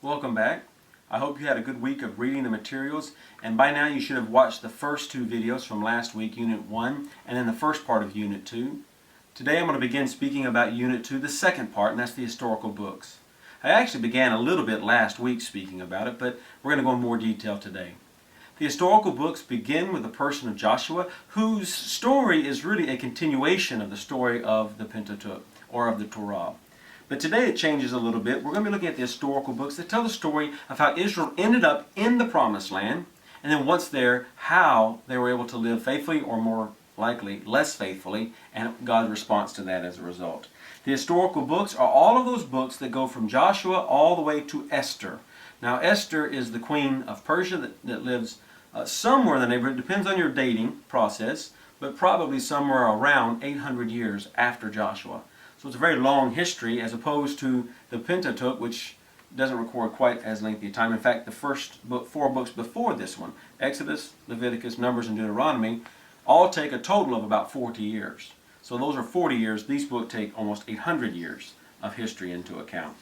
Welcome back. I hope you had a good week of reading the materials, and by now you should have watched the first two videos from last week, Unit 1, and then the first part of Unit 2. Today I'm going to begin speaking about Unit 2, the second part, and that's the historical books. I actually began a little bit last week speaking about it, but we're going to go in more detail today. The historical books begin with the person of Joshua, whose story is really a continuation of the story of the Pentateuch, or of the Torah. But today it changes a little bit. We're going to be looking at the historical books that tell the story of how Israel ended up in the Promised Land, and then once there, how they were able to live faithfully, or more likely, less faithfully, and God's response to that as a result. The historical books are all of those books that go from Joshua all the way to Esther. Now Esther is the queen of Persia that lives somewhere in the neighborhood, depends on your dating process, but probably somewhere around 800 years after Joshua. So it's a very long history as opposed to the Pentateuch, which doesn't record quite as lengthy a time. In fact, the first four books before this one, Exodus, Leviticus, Numbers, and Deuteronomy, all take a total of about 40 years. So those are 40 years. These books take almost 800 years of history into account.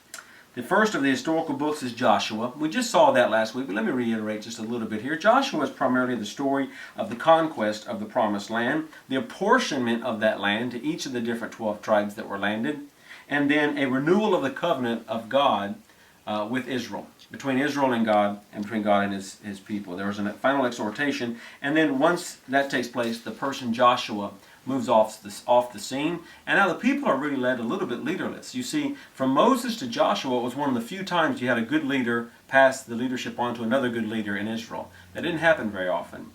The first of the historical books is Joshua. We just saw that last week, but let me reiterate just a little bit here. Joshua is primarily the story of the conquest of the Promised Land, the apportionment of that land to each of the different 12 tribes that were landed, and then a renewal of the covenant of God with Israel, between Israel and God, and between God and his people. There was a final exhortation, and then once that takes place, the person Joshua moves off the scene, and now the people are really led a little bit leaderless. You see, from Moses to Joshua, it was one of the few times you had a good leader pass the leadership on to another good leader in Israel. That didn't happen very often.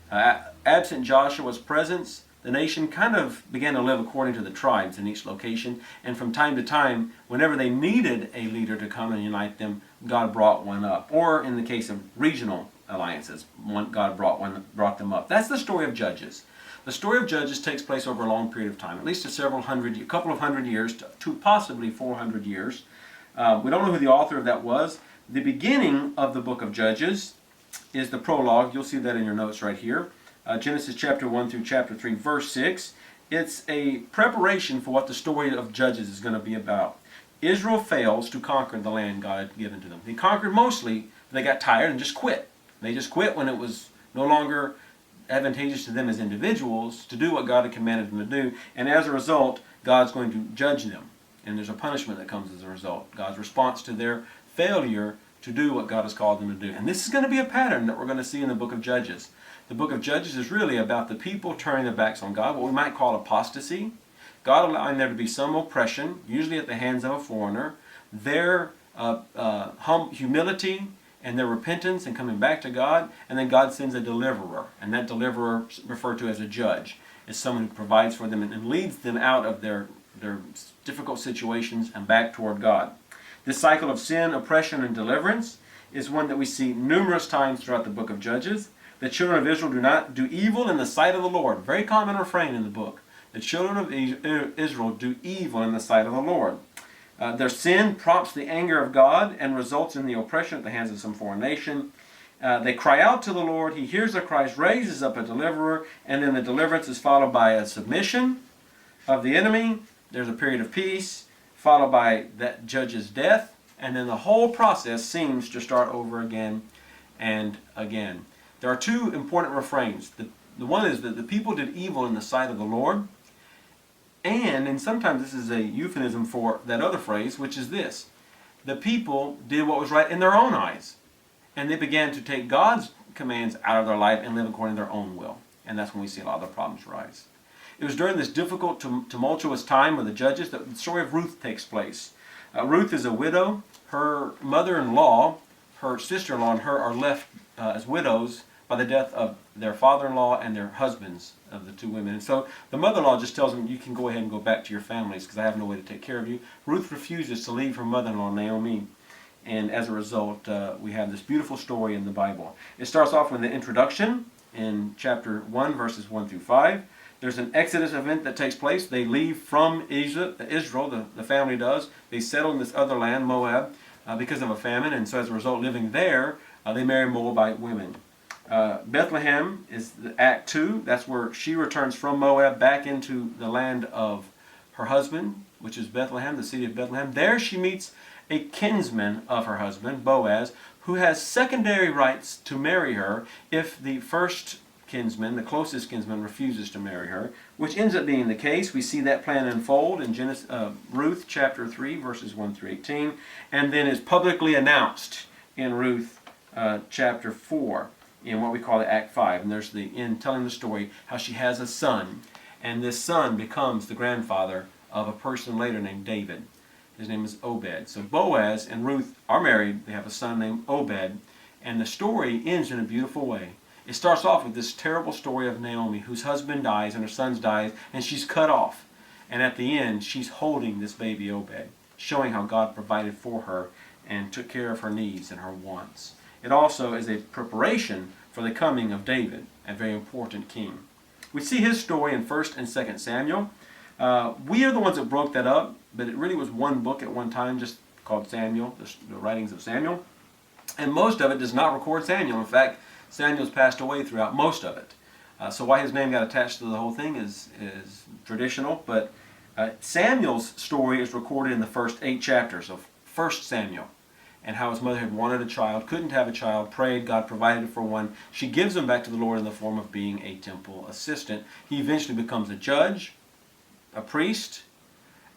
Absent Joshua's presence, the nation kind of began to live according to the tribes in each location, and from time to time, whenever they needed a leader to come and unite them, God brought one up. Or in the case of regional alliances, God brought them up. That's the story of Judges. The story of Judges takes place over a long period of time, at least a couple of hundred years to possibly 400 years. We don't know who the author of that was. The beginning of the book of Judges is the prologue. You'll see that in your notes right here. Genesis chapter 1 through chapter 3, verse 6. It's a preparation for what the story of Judges is going to be about. Israel fails to conquer the land God had given to them. They conquered mostly, but they got tired and just quit. They just quit when it was no longer advantageous to them as individuals to do what God had commanded them to do, and as a result, God's going to judge them, and there's a punishment that comes as a result. God's response to their failure to do what God has called them to do. And this is going to be a pattern that we're going to see in the book of Judges. The book of Judges is really about the people turning their backs on God, what we might call apostasy, God allowing there to be some oppression, usually at the hands of a foreigner, their humility and their repentance and coming back to God, and then God sends a deliverer, and that deliverer is referred to as a judge, as someone who provides for them and leads them out of their difficult situations and back toward God. This cycle of sin, oppression, and deliverance is one that we see numerous times throughout the book of Judges. The children of Israel do not do evil in the sight of the Lord. Very common refrain in the book. The children of Israel do evil in the sight of the Lord. Their sin prompts the anger of God and results in the oppression at the hands of some foreign nation. They cry out to the Lord. He hears their cries, raises up a deliverer, and then the deliverance is followed by a submission of the enemy. There's a period of peace, followed by that judge's death, and then the whole process seems to start over again and again. There are two important refrains. The one is that the people did evil in the sight of the Lord, and sometimes this is a euphemism for that other phrase, which is this: the people did what was right in their own eyes, and they began to take God's commands out of their life and live according to their own will. And that's when we see a lot of the problems rise. It was during this difficult, tumultuous time of the Judges that the story of Ruth takes place. Ruth is a widow. Her mother-in-law, her sister-in-law, and her are left as widows by the death of their father-in-law and their husbands of the two women. And so the mother-in-law just tells them, you can go ahead and go back to your families because I have no way to take care of you. Ruth refuses to leave her mother-in-law, Naomi. And as a result, we have this beautiful story in the Bible. It starts off with the introduction in chapter 1, verses 1 through 5. There's an Exodus event that takes place. They leave from Israel, the family does. They settle in this other land, Moab, because of a famine. And so as a result, living there, they marry Moabite women. Bethlehem is Act 2. That's where she returns from Moab back into the land of her husband, which is Bethlehem, the city of Bethlehem. There she meets a kinsman of her husband, Boaz, who has secondary rights to marry her if the first kinsman, the closest kinsman, refuses to marry her, which ends up being the case. We see that plan unfold in Ruth chapter 3, verses 1 through 18, and then is publicly announced in Ruth chapter 4, in what we call the Act 5. And there's the end telling the story how she has a son, and this son becomes the grandfather of a person later named David. His name is Obed. So Boaz and Ruth are married. They have a son named Obed, and the story ends in a beautiful way. It starts off with this terrible story of Naomi, whose husband dies and her son dies, and she's cut off. And at the end, she's holding this baby Obed, showing how God provided for her and took care of her needs and her wants. It also is a preparation for the coming of David, a very important king. We see his story in 1 and 2 Samuel. We are the ones that broke that up, but it really was one book at one time, just called Samuel, the writings of Samuel. And most of it does not record Samuel. In fact, Samuel's passed away throughout most of it. So why his name got attached to the whole thing is traditional, but Samuel's story is recorded in the first 8 chapters of 1 Samuel, and how his mother had wanted a child, couldn't have a child, prayed, God provided for one. She gives him back to the Lord in the form of being a temple assistant. He eventually becomes a judge, a priest,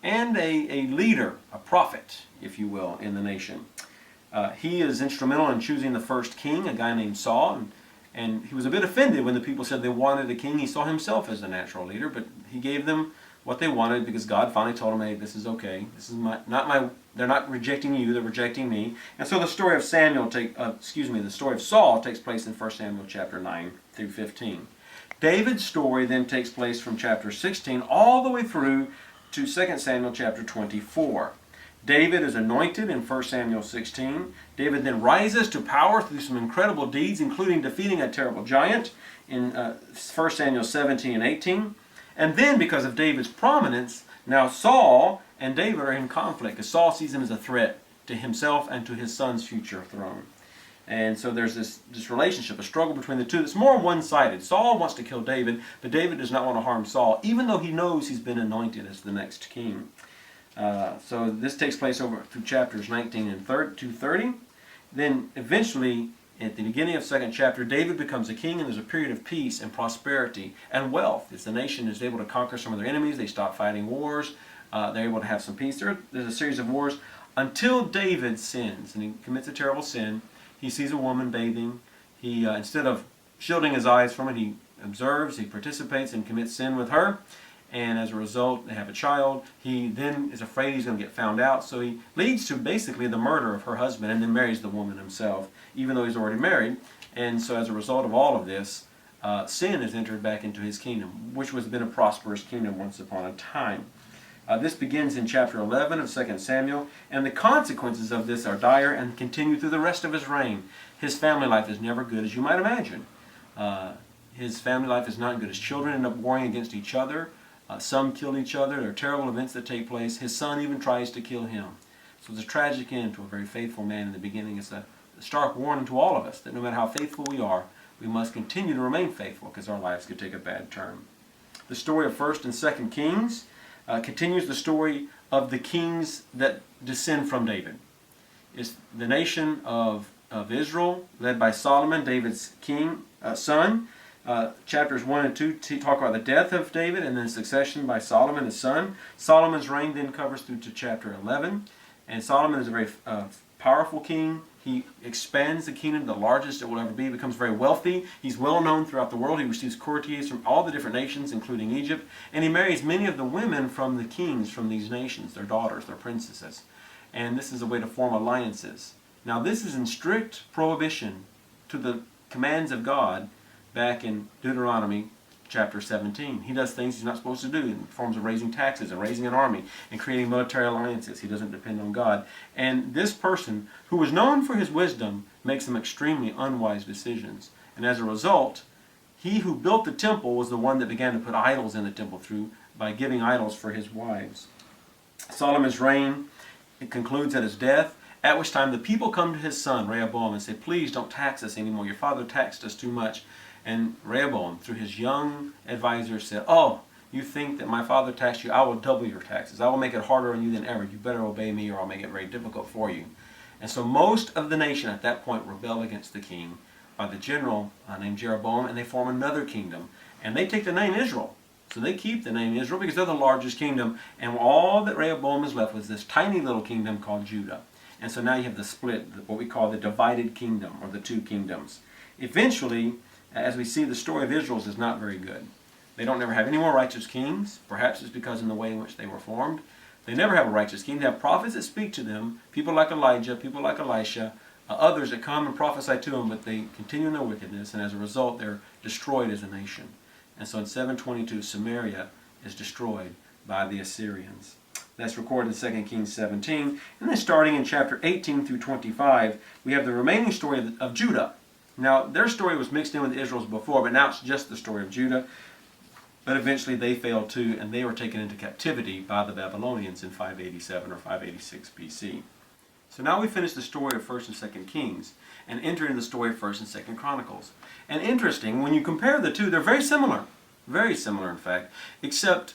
and a leader, a prophet, if you will, in the nation. He is instrumental in choosing the first king, a guy named Saul, and he was a bit offended when the people said they wanted a king. He saw himself as the natural leader, but he gave them what they wanted because God finally told him, hey, this is okay. This is they're not rejecting you, they're rejecting me. And so the story of the story of Saul takes place in 1 Samuel chapter 9 through 15. David's story then takes place from chapter 16 all the way through to 2 Samuel chapter 24. David is anointed in 1 Samuel 16. David then rises to power through some incredible deeds, including defeating a terrible giant in 1 Samuel 17 and 18. And then, because of David's prominence, now Saul and David are in conflict, because Saul sees him as a threat to himself and to his son's future throne. And so there's this relationship, a struggle between the two that's more one-sided. Saul wants to kill David, but David does not want to harm Saul, even though he knows he's been anointed as the next king. So this takes place over through chapters 19 and 30. Then eventually, at the beginning of 2nd chapter, David becomes a king, and there's a period of peace and prosperity and wealth. As the nation is able to conquer some of their enemies, they stop fighting wars, they're able to have some peace. There's a series of wars until David sins, and he commits a terrible sin. He sees a woman bathing. He, instead of shielding his eyes from it, he observes, he participates, and commits sin with her. And as a result, they have a child. He then is afraid he's going to get found out, so he leads to basically the murder of her husband and then marries the woman himself, even though he's already married. And so as a result of all of this, sin has entered back into his kingdom, which was been a prosperous kingdom once upon a time. This begins in chapter 11 of 2 Samuel, and the consequences of this are dire and continue through the rest of his reign. His family life is never good, as you might imagine. His family life is not good. His children end up warring against each other. Some kill each other. There are terrible events that take place. His son even tries to kill him. So it's a tragic end to a very faithful man in the beginning. It's a stark warning to all of us that no matter how faithful we are, we must continue to remain faithful because our lives could take a bad turn. The story of 1st and 2nd Kings continues the story of the kings that descend from David. It's the nation of Israel, led by Solomon, David's son. Chapters 1 and 2 talk about the death of David and then succession by Solomon, his son. Solomon's reign then covers through to chapter 11. And Solomon is a very powerful king. He expands the kingdom, the largest it will ever be, becomes very wealthy. He's well known throughout the world. He receives courtiers from all the different nations, including Egypt. And he marries many of the women from the kings from these nations, their daughters, their princesses. And this is a way to form alliances. Now this is in strict prohibition to the commands of God back in Deuteronomy chapter 17. He does things he's not supposed to do in forms of raising taxes and raising an army and creating military alliances. He doesn't depend on God. And this person, who was known for his wisdom, makes some extremely unwise decisions. And as a result, he who built the temple was the one that began to put idols in the temple by giving idols for his wives. Solomon's reign, it concludes at his death, at which time the people come to his son, Rehoboam, and say, please don't tax us anymore. Your father taxed us too much. And Rehoboam, through his young advisor, said, oh, You think that my father taxed you, I will double your taxes. I will make it harder on you than ever. You better obey me or I'll make it very difficult for you. And so most of the nation at that point rebel against the king by the general named Jeroboam, and they form another kingdom. And they take the name Israel. So they keep the name Israel because they're the largest kingdom. And all that Rehoboam is left with is this tiny little kingdom called Judah. And so now you have the split, what we call the divided kingdom, or the two kingdoms. Eventually, as we see, the story of Israel is not very good. They don't never have any more righteous kings. Perhaps it's because in the way in which they were formed. They never have a righteous king. They have prophets that speak to them, people like Elijah, people like Elisha, others that come and prophesy to them, but they continue in their wickedness, and as a result, they're destroyed as a nation. And so in 722, Samaria is destroyed by the Assyrians. That's recorded in 2 Kings 17. And then starting in chapter 18 through 25, we have the remaining story of Judah. Now, their story was mixed in with Israel's before, but now it's just the story of Judah. But eventually they failed too, and they were taken into captivity by the Babylonians in 587 or 586 BC. So now we finish the story of 1st and 2nd Kings and enter into the story of 1st and 2nd Chronicles. And interesting, when you compare the two, they're very similar. Very similar, in fact, except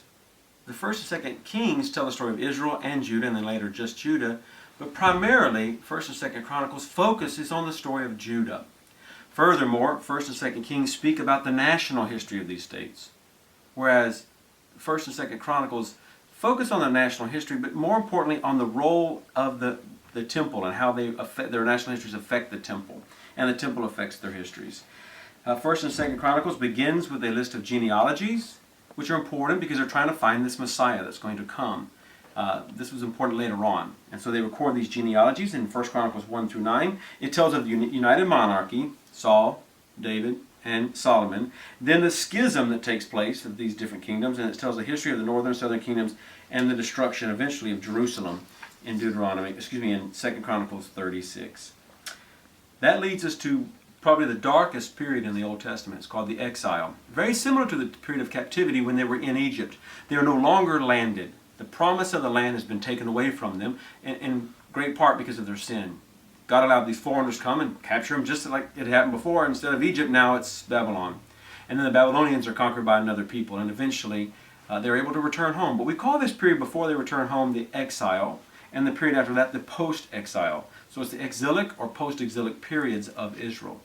the 1st and 2nd Kings tell the story of Israel and Judah, and then later just Judah. But primarily, 1st and 2nd Chronicles focuses on the story of Judah. Furthermore, 1st and 2nd Kings speak about the national history of these states, whereas 1st and 2nd Chronicles focus on the national history, but more importantly on the role of the temple and how they affect, their national histories affect the temple, and the temple affects their histories. 1st and 2nd Chronicles begins with a list of genealogies, which are important because they're trying to find this Messiah that's going to come. This was important later on. And so they record these genealogies in 1 Chronicles 1 through 9. It tells of the united monarchy, Saul, David, and Solomon. Then the schism that takes place of these different kingdoms, and it tells the history of the northern and southern kingdoms and the destruction eventually of Jerusalem in in 2 Chronicles 36. That leads us to probably the darkest period in the Old Testament. It's called the exile. Very similar to the period of captivity when they were in Egypt. They are no longer landed. The promise of the land has been taken away from them, in great part because of their sin. God allowed these foreigners to come and capture them just like it happened before. Instead of Egypt, now it's Babylon. And then the Babylonians are conquered by another people, and eventually they're able to return home. But we call this period before they return home the exile, and the period after that the post-exile. So it's the exilic or post-exilic periods of Israel,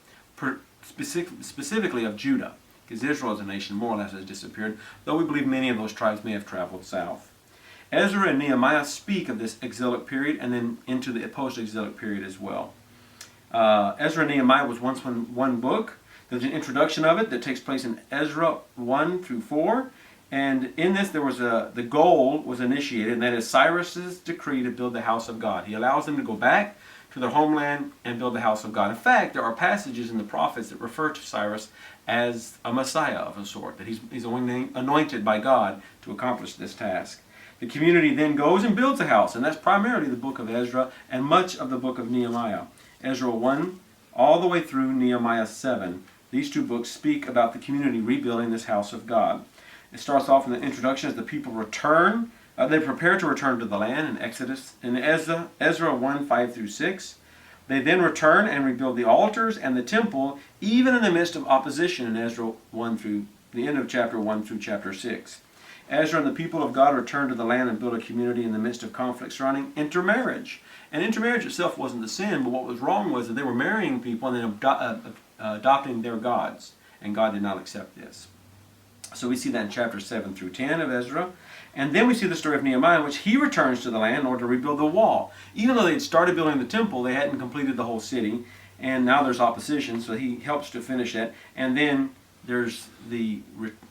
specifically of Judah, because Israel as a nation more or less has disappeared, though we believe many of those tribes may have traveled south. Ezra and Nehemiah speak of this exilic period and then into the post-exilic period as well. Ezra and Nehemiah was once one book. There's an introduction of it that takes place in Ezra 1 through 4. And in this, there was the goal was initiated, and that is Cyrus's decree to build the house of God. He allows them to go back to their homeland and build the house of God. In fact, there are passages in the prophets that refer to Cyrus as a Messiah of a sort, that he's anointed by God to accomplish this task. The community then goes and builds a house, and that's primarily the book of Ezra and much of the book of Nehemiah. Ezra 1 all the way through Nehemiah 7. These two books speak about the community rebuilding this house of God. It starts off in the introduction as the people return. They prepare to return to the land in Ezra 1, 5 through 6. They then return and rebuild the altars and the temple, even in the midst of opposition in Ezra 1 through the end of chapter 1 through chapter 6. Ezra and the people of God return to the land and build a community in the midst of conflict surrounding intermarriage. And intermarriage itself wasn't the sin, but what was wrong was that they were marrying people and then adopting their gods, and God did not accept this. So we see that in chapters 7 through 10 of Ezra. And then we see the story of Nehemiah, in which he returns to the land in order to rebuild the wall. Even though they had started building the temple, they hadn't completed the whole city. And now there's opposition, so he helps to finish it. And then there's the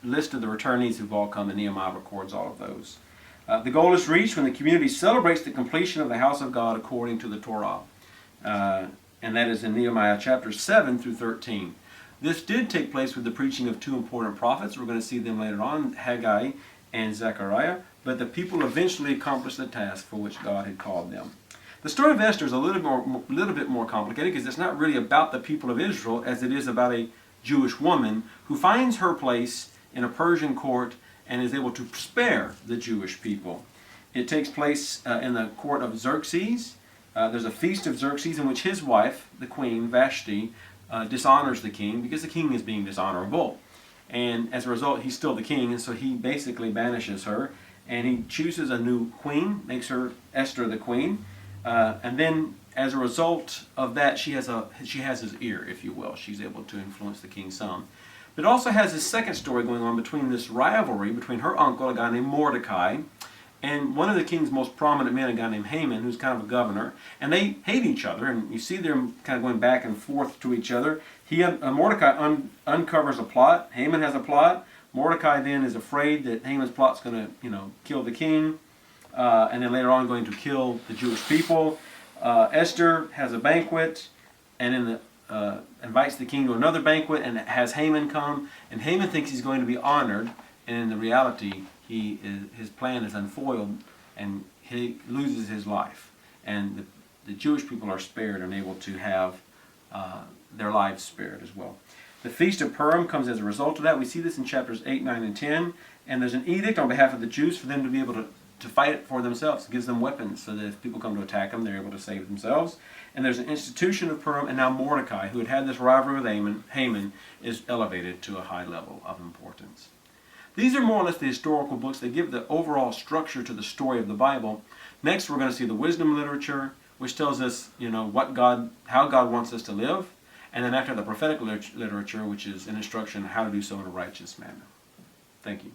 list of the returnees who've all come, and Nehemiah records all of those. The goal is reached when the community celebrates the completion of the house of God according to the Torah. And that is in Nehemiah chapters 7 through 13. This did take place with the preaching of two important prophets. We're going to see them later on, Haggai and Zechariah. But the people eventually accomplished the task for which God had called them. The story of Esther is a little bit more complicated because it's not really about the people of Israel as it is about a Jewish woman who finds her place in a Persian court and is able to spare the Jewish people. It takes place in the court of Xerxes. There's a feast of Xerxes in which his wife, the queen, Vashti, dishonors the king because the king is being dishonorable. And as a result, he's still the king, and so he basically banishes her. And he chooses a new queen, makes her Esther the queen. And then, as a result of that, she has his ear, if you will. She's able to influence the king some. But it also has this second story going on between this rivalry between her uncle, a guy named Mordecai, and one of the king's most prominent men, a guy named Haman, who's kind of a governor. And they hate each other, and you see them kind of going back and forth to each other. Mordecai uncovers a plot. Haman has a plot. Mordecai then is afraid that Haman's plot's going to, kill the king, and then later on going to kill the Jewish people. Esther has a banquet, and then invites the king to another banquet, and has Haman come. And Haman thinks he's going to be honored, and in the reality, his plan is unfoiled, and he loses his life. And the Jewish people are spared and able to have their lives spared as well. The Feast of Purim comes as a result of that. We see this in chapters 8, 9, and 10. And there's an edict on behalf of the Jews for them to be able to fight it for themselves. It gives them weapons so that if people come to attack them, they're able to save themselves. And there's an institution of Purim, and now Mordecai, who had this rivalry with Haman, is elevated to a high level of importance. These are more or less the historical books that give the overall structure to the story of the Bible. Next, we're going to see the wisdom literature, which tells us, how God wants us to live. And then after the prophetic literature, which is an instruction how to do so in a righteous manner. Thank you.